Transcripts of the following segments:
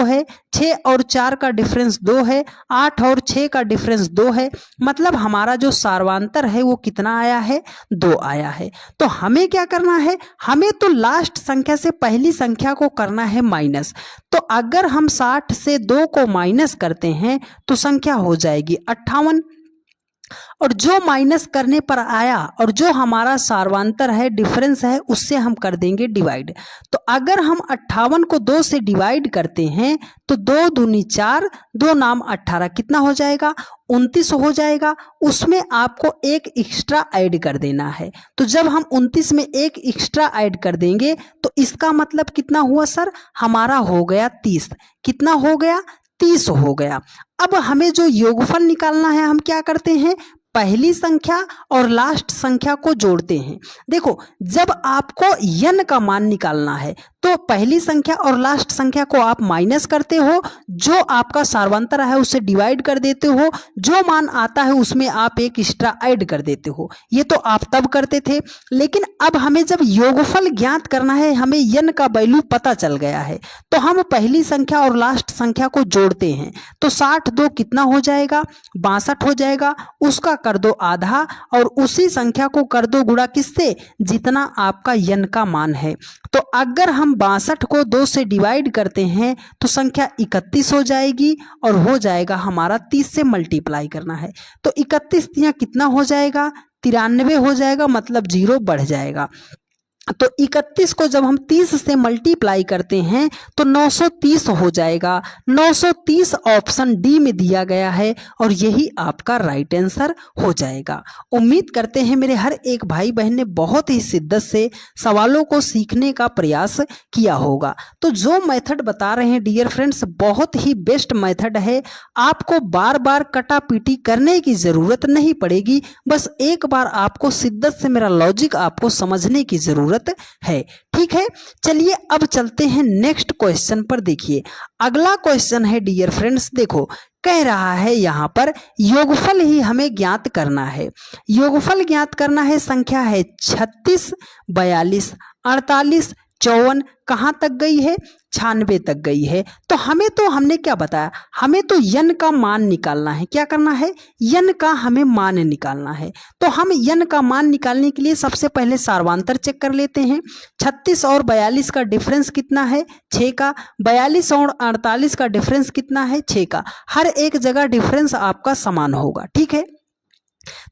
है, 6 और 4 का डिफरेंस 2 है, 8 और 6 का डिफरेंस 2 है, मतलब हमारा जो सार्वांतर है वो कितना आया है, 2 आया है। तो हमें क्या करना है, हमें तो लास्ट संख्या से पहली संख्या को करना है माइनस। तो अगर हम 60 से 2 को माइनस करते हैं तो संख्या हो जाएगी 58, और जो माइनस करने पर आया और जो हमारा सार्वांतर है, डिफरेंस है, उससे हम कर देंगे डिवाइड। तो अगर हम 58 को 2 से डिवाइड करते हैं तो 2 दूनी 4, 2 नाम 18, कितना हो जाएगा, 29 हो जाएगा। उसमें आपको एक एक्स्ट्रा ऐड कर देना है। तो जब हम 29 में एक एक्स्ट्रा ऐड कर देंगे तो इसका मतलब कितना हुआ सर, हमारा हो गया 30। कितना हो गया, 30 हो गया। अब हमें जो योगफल निकालना है, हम क्या करते हैं, पहली संख्या और लास्ट संख्या को जोड़ते हैं। देखो, जब आपको n का मान निकालना है तो पहली संख्या और लास्ट संख्या को आप माइनस करते हो, जो आपका सार्वंतर है उसे डिवाइड कर देते हो, जो मान आता है उसमें आप एक एक्स्ट्रा ऐड कर देते हो। ये तो आप तब करते थे, लेकिन अब हमें जब योगफल ज्ञात करना है, हमें n का वैल्यू पता चल गया है, तो हम पहली संख्या और लास्ट संख्या को जोड़ते हैं। तो 60 2 कितना हो जाएगा, 62 हो जाएगा। उसका कर दो आधा और उसी संख्या को कर दो गुणा किससे, जितना आपका n का मान है। तो अगर हम 62 को 2 से डिवाइड करते हैं तो संख्या 31 हो जाएगी और हो जाएगा हमारा 30 से मल्टीप्लाई करना है। तो 31 यहाँ कितना हो जाएगा, 93 हो जाएगा, मतलब 0 बढ़ जाएगा। तो 31 को जब हम 30 से मल्टीप्लाई करते हैं तो 930 हो जाएगा। 930 ऑप्शन डी में दिया गया है और यही आपका राइट आंसर हो जाएगा। उम्मीद करते हैं मेरे हर एक भाई बहन ने बहुत ही शिद्दत से सवालों को सीखने का प्रयास किया होगा। तो जो मेथड बता रहे हैं डियर फ्रेंड्स, बहुत ही बेस्ट मेथड है। आपको बार बार कटा पीटी करने की जरूरत नहीं पड़ेगी, बस एक बार आपको शिद्दत से मेरा लॉजिक आपको समझने की जरूरत है। ठीक है, चलिए अब चलते हैं नेक्स्ट क्वेश्चन पर। देखिए, अगला क्वेश्चन है डियर फ्रेंड्स, देखो कह रहा है यहाँ पर योगफल ही हमें ज्ञात करना है। योगफल ज्ञात करना है, संख्या है 36, 42, 48, 54, कहाँ तक गई है, 96 तक गई है। तो हमने क्या बताया, हमें तो n का मान निकालना है। क्या करना है, n का हमें मान निकालना है। तो हम n का मान निकालने के लिए सबसे पहले सार्वांतर चेक कर लेते हैं। 36 और 42 का डिफरेंस कितना है, 6 का। 42 और 48 का डिफरेंस कितना है, 6 का। हर एक जगह डिफरेंस आपका समान होगा। ठीक है,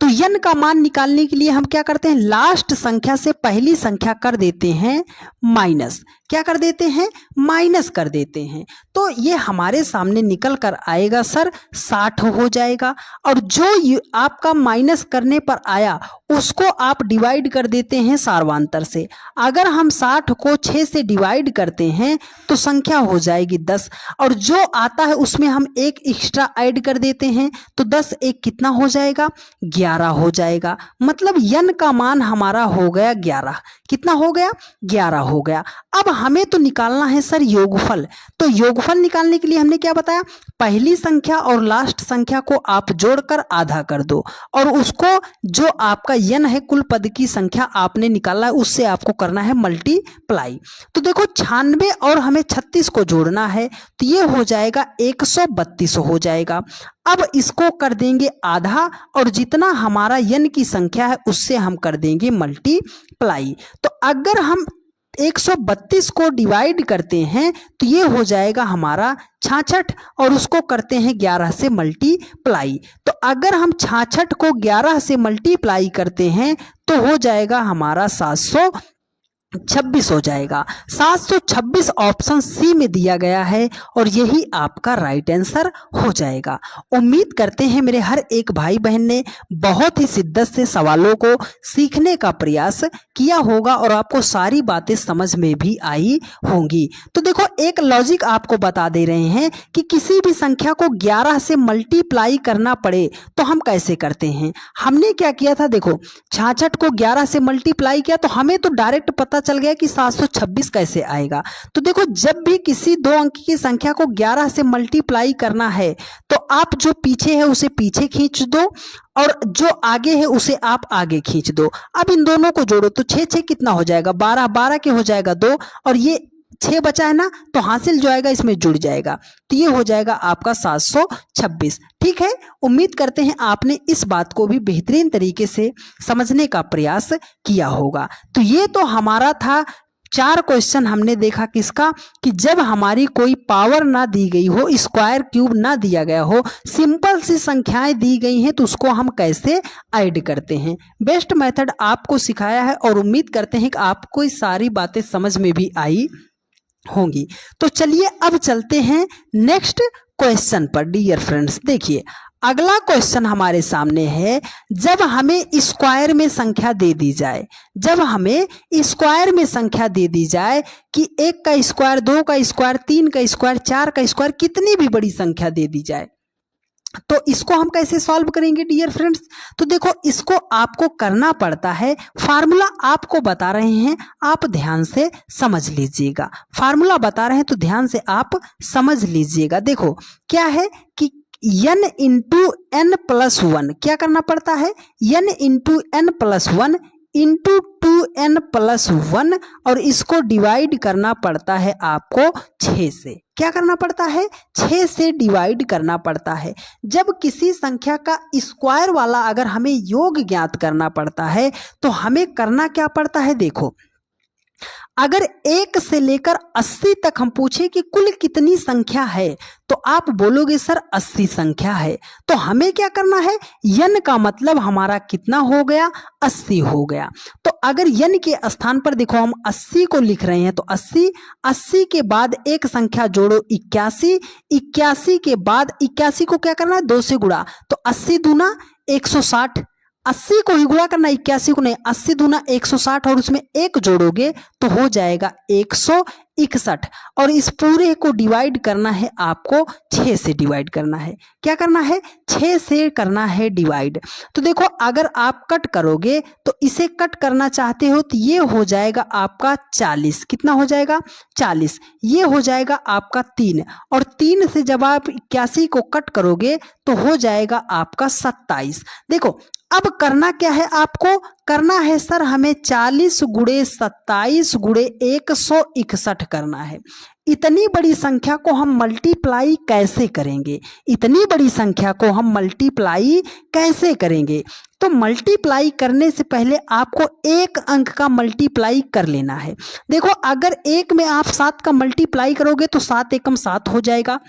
तो n का मान निकालने के लिए हम क्या करते हैं, लास्ट संख्या से पहली संख्या कर देते हैं माइनस। क्या कर देते हैं, माइनस कर देते हैं। तो ये हमारे सामने निकल कर आएगा सर 60 हो जाएगा, और जो आपका माइनस करने पर आया उसको आप डिवाइड कर देते हैं सार्वांतर से। अगर हम 60 को 6 से डिवाइड करते हैं तो संख्या हो जाएगी 10, और जो आता है उसमें हम एक एक्स्ट्रा ऐड कर देते हैं। तो 10 एक कितना हो जाएगा, 11 हो जाएगा। मतलब n का मान हमारा हो गया 11। कितना हो गया, 11 हो गया। अब हमें तो निकालना है सर योगफल। तो योगफल निकालने के लिए हमने क्या बताया, पहली संख्या और लास्ट संख्या को आप जोड़कर आधा कर दो, और उसको जो आपका n है कुल पद की संख्या आपने निकाला है उससे आपको करना है मल्टीप्लाई। तो देखो 96 और हमें 36 को जोड़ना है, तो ये हो जाएगा 132 हो जाएगा। अब इसको कर देंगे आधा, और जितना हमारा n की संख्या है उससे हम कर देंगे मल्टीप्लाई। तो अगर हम 132 को डिवाइड करते हैं तो ये हो जाएगा हमारा 66, और उसको करते हैं 11 से मल्टीप्लाई। तो अगर हम 66 को 11 से मल्टीप्लाई करते हैं तो हो जाएगा हमारा 726 हो जाएगा। 726 ऑप्शन सी में दिया गया है और यही आपका राइट आंसर हो जाएगा। उम्मीद करते हैं मेरे हर एक भाई बहन ने बहुत ही शिद्दत से सवालों को सीखने का प्रयास किया होगा और आपको सारी बातें समझ में भी आई होंगी। तो देखो, एक लॉजिक आपको बता दे रहे हैं कि किसी भी संख्या को 11 से मल्टीप्लाई करना पड़े तो हम कैसे करते हैं। हमने क्या किया था, देखो 66 को 11 से मल्टीप्लाई किया तो हमें तो डायरेक्ट पता चल गया कि 726 कैसे आएगा। तो देखो, जब भी किसी 2 अंक की संख्या को 11 से मल्टीप्लाई करना है तो आप जो पीछे है उसे पीछे खींच दो और जो आगे है उसे आप आगे खींच दो। अब इन दोनों को जोड़ो तो 6 6 कितना हो जाएगा, 12, 12 के हो जाएगा 2, और ये 6 बचा है ना, तो हासिल जो आएगा इसमें जुड़ जाएगा, तो ये हो जाएगा आपका 726। ठीक है, उम्मीद करते हैं आपने इस बात को भी बेहतरीन तरीके से समझने का प्रयास किया होगा। तो ये तो हमारा था 4 क्वेश्चन हमने देखा किसका, कि जब हमारी कोई पावर ना दी गई हो, स्क्वायर क्यूब ना दिया गया हो, सिंपल सी संख्याएं दी गई हैं, तो उसको हम कैसे ऐड करते हैं। बेस्ट मेथड आपको सिखाया है और उम्मीद करते हैं कि आपको ये सारी बातें समझ में भी आई होंगी। तो चलिए अब चलते हैं नेक्स्ट क्वेश्चन पर डियर फ्रेंड्स। देखिए अगला क्वेश्चन हमारे सामने है, जब हमें स्क्वायर में संख्या दे दी जाए, जब हमें स्क्वायर में संख्या दे दी जाए कि 1 का स्क्वायर, 2 का स्क्वायर, 3 का स्क्वायर, 4 का स्क्वायर, कितनी भी बड़ी संख्या दे दी जाए, तो इसको हम कैसे सॉल्व करेंगे डियर फ्रेंड्स। तो देखो इसको आपको करना पड़ता है, फार्मूला आपको बता रहे हैं, आप ध्यान से समझ लीजिएगा। फार्मूला बता रहे हैं तो ध्यान से आप समझ लीजिएगा। देखो क्या है कि n इंटू एन प्लस 1 क्या करना पड़ता है, n into n plus 1 into 2n plus 1 और इसको डिवाइड करना पड़ता है आपको 6 से। क्या करना पड़ता है, 6 से डिवाइड करना पड़ता है। जब किसी संख्या का स्क्वायर वाला अगर हमें योग ज्ञात करना पड़ता है तो हमें करना क्या पड़ता है, देखो अगर 1 से लेकर 80 तक हम पूछे कि कुल कितनी संख्या है, तो आप बोलोगे सर 80 संख्या है, तो हमें क्या करना है, n का मतलब हमारा कितना हो गया, 80 हो गया। तो अगर n के स्थान पर देखो हम 80 को लिख रहे हैं, तो 80 के बाद एक संख्या जोड़ो 81, 81 के बाद 81 को क्या करना है, 2 से गुणा, तो 80 दूना 160, 80 को ही गुणा करना, 81 को नहीं, 80 दूना 160 और उसमें 1 जोड़ोगे तो हो जाएगा 161 और इस पूरे को डिवाइड करना है आपको 6 से डिवाइड करना है। क्या करना है, 6 से करना है डिवाइड। तो देखो अगर आप कट करोगे तो इसे कट करना चाहते हो तो ये हो जाएगा आपका 40, कितना हो जाएगा 40, ये हो जाएगा आपका 3 और 3 से जब आप 81 को कट करोगे तो हो जाएगा आपका 27। देखो अब करना क्या है, आपको करना है सर हमें 40 गुणे 27 गुणे 161 करना है। इतनी बड़ी संख्या को हम मल्टीप्लाई कैसे करेंगे, इतनी बड़ी संख्या को हम मल्टीप्लाई कैसे करेंगे। तो मल्टीप्लाई करने से पहले आपको एक अंक का मल्टीप्लाई कर लेना है। देखो अगर 1 में आप 7 का मल्टीप्लाई करोगे तो 7 एकम 7 हो जाएगा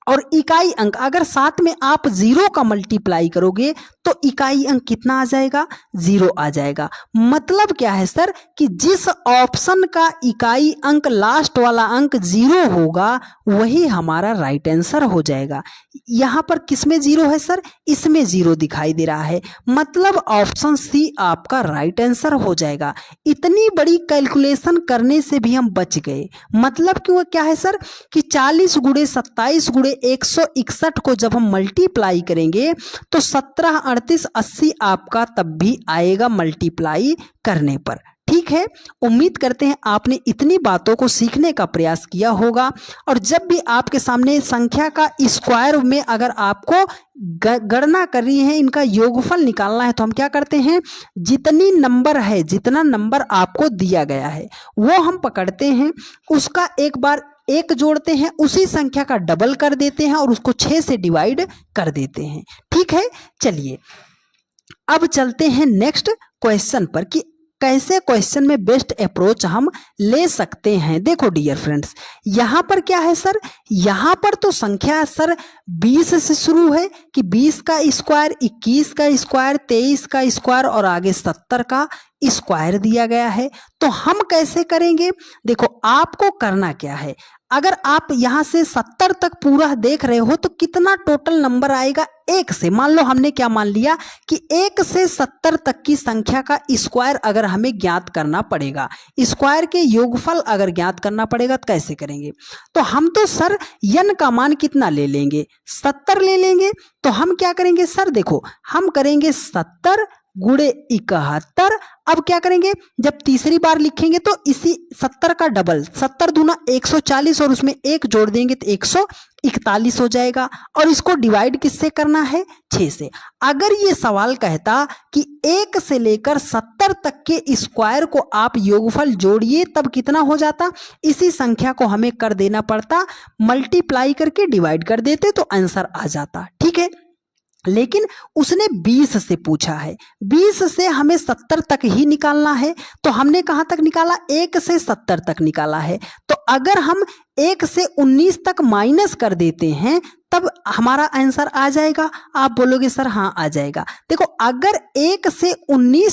और इकाई अंक अगर 7 में आप 0 का मल्टीप्लाई करोगे तो इकाई अंक कितना आ जाएगा, 0 आ जाएगा। मतलब क्या है सर कि जिस ऑप्शन का इकाई अंक लास्ट वाला अंक 0 होगा वही हमारा राइट आंसर हो जाएगा। यहाँ पर किसमें 0 है सर, इसमें 0 दिखाई दे रहा है, मतलब ऑप्शन सी आपका राइट आंसर हो जाएगा। इतनी बड़ी कैलकुलेशन करने से भी हम बच गए। मतलब क्यों क्या है सर कि 40 गुणे 27 गुणे 161 को जब हम मल्टीप्लाई करेंगे तो 17 38 80 आपका तब भी आएगा मल्टीप्लाई करने पर। ठीक है, उम्मीद करते हैं आपने इतनी बातों को सीखने का प्रयास किया होगा। और जब भी आपके सामने संख्या का स्क्वायर में अगर आपको गणना करनी है, इनका योगफल निकालना है, तो हम क्या करते हैं, जितनी नंबर है, जितना नंबर आपको दिया गया है वो हम पकड़ते हैं, उसका एक बार 1 जोड़ते हैं, उसी संख्या का डबल कर देते हैं और उसको 6 से डिवाइड कर देते हैं। ठीक है, चलिए अब चलते हैं नेक्स्ट क्वेश्चन पर कि कैसे क्वेश्चन में बेस्ट अप्रोच हम ले सकते हैं। देखो डियर फ्रेंड्स यहाँ पर क्या है सर, यहाँ पर तो संख्या सर 20 से शुरू है कि 20 का स्क्वायर, 21 का स्क्वायर, 23 का स्क्वायर और आगे 70 का स्क्वायर दिया गया है। तो हम कैसे करेंगे, देखो आपको करना क्या है, अगर आप यहाँ से 70 तक पूरा देख रहे हो तो कितना टोटल नंबर आएगा, 1 से, मान लो हमने क्या मान लिया कि 1 से 70 तक की संख्या का स्क्वायर अगर हमें ज्ञात करना पड़ेगा, स्क्वायर के योगफल अगर ज्ञात करना पड़ेगा तो कैसे करेंगे। तो हम तो सर n का मान कितना ले लेंगे, 70 ले लेंगे। तो हम क्या करेंगे सर, देखो हम करेंगे 70 गुणे 71। अब क्या करेंगे, जब तीसरी बार लिखेंगे तो इसी 70 का डबल, 70 दूना 140 और उसमें एक जोड़ देंगे तो 141 हो जाएगा। और इसको डिवाइड किससे करना है, 6 से। अगर ये सवाल कहता कि 1 से लेकर 70 तक के स्क्वायर को आप योगफल जोड़िए तब कितना हो जाता, इसी संख्या को हमें कर देना पड़ता, मल्टीप्लाई करके डिवाइड कर देते तो आंसर आ जाता। ठीक है, लेकिन उसने 20 से पूछा है, 20 से हमें 70 तक ही निकालना है। तो हमने कहाँ तक निकाला, 1 से 70 तक निकाला है। तो अगर हम 1 से 19 तक माइनस कर देते हैं तब हमारा आंसर आ जाएगा। आप बोलोगे सर हाँ आ जाएगा। देखो, अगर 1 से 19